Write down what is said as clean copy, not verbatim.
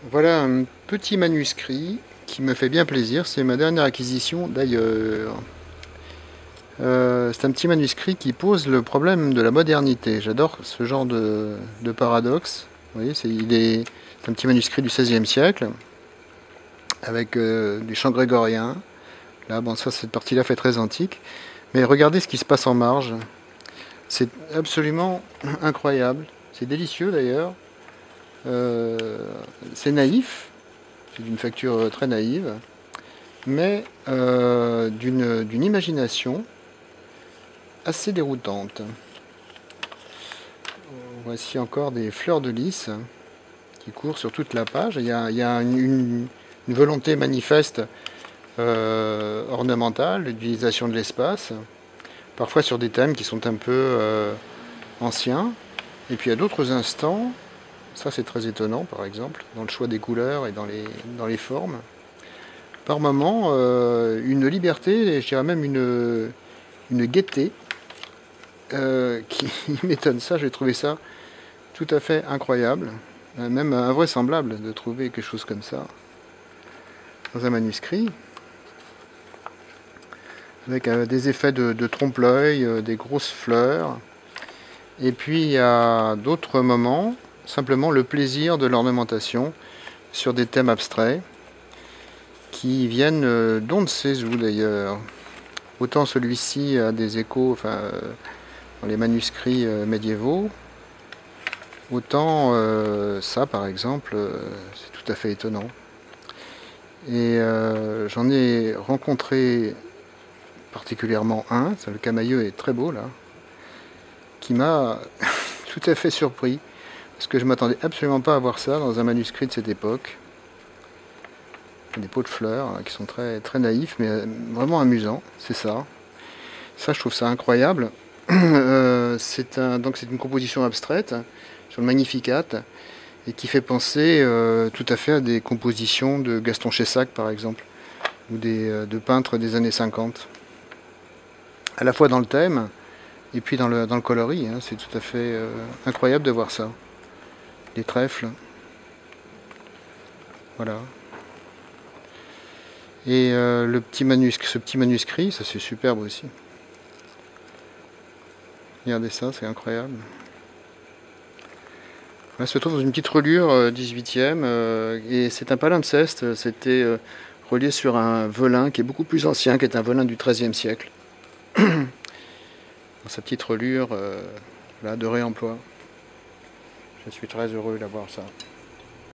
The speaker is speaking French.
Voilà un petit manuscrit qui me fait bien plaisir. C'est ma dernière acquisition d'ailleurs. C'est un petit manuscrit qui pose le problème de la modernité. J'adore ce genre de paradoxe. Vous voyez, c'est un petit manuscrit du XVIe siècle avec des chants grégoriens. Là, bon, ça, cette partie-là fait très antique. Mais regardez ce qui se passe en marge. C'est absolument incroyable. C'est délicieux d'ailleurs. C'est naïf. C'est d'une facture très naïve. Mais d'une imagination assez déroutante. Voici encore des fleurs de lys qui courent sur toute la page. Il y a une volonté manifeste ornementale, l'utilisation de l'espace, parfois sur des thèmes qui sont un peu anciens. Et puis à d'autres instants, ça c'est très étonnant par exemple, dans le choix des couleurs et dans les formes. Par moments, une liberté, et je dirais même une gaieté qui m'étonne ça. J'ai trouvé ça tout à fait incroyable, même invraisemblable de trouver quelque chose comme ça dans un manuscrit, avec des effets de trompe-l'œil, des grosses fleurs. Et puis il y a d'autres moments, simplement le plaisir de l'ornementation sur des thèmes abstraits qui viennent d'on ne sait où d'ailleurs. Autant celui-ci a des échos dans les manuscrits médiévaux, autant ça par exemple, c'est tout à fait étonnant. Et j'en ai rencontré particulièrement un, le camailleux est très beau là, qui m'a tout à fait surpris, parce que je ne m'attendais absolument pas à voir ça dans un manuscrit de cette époque. Des pots de fleurs qui sont très, très naïfs, mais vraiment amusants, c'est ça. Ça, je trouve ça incroyable. Donc c'est une composition abstraite sur le Magnificat et qui fait penser tout à fait à des compositions de Gaston Chessac par exemple, ou de peintres des années 50. À la fois dans le thème et puis dans le coloris, hein. C'est tout à fait incroyable de voir ça. Les trèfles, voilà. Et ce petit manuscrit, ça c'est superbe aussi. Regardez ça, c'est incroyable. Là, se trouve dans une petite reliure 18e, et c'est un palimpseste. C'était relié sur un velin qui est beaucoup plus ancien, qui est un velin du XIIIe siècle. Dans sa petite reliure là, de réemploi. Je suis très heureux d'avoir ça.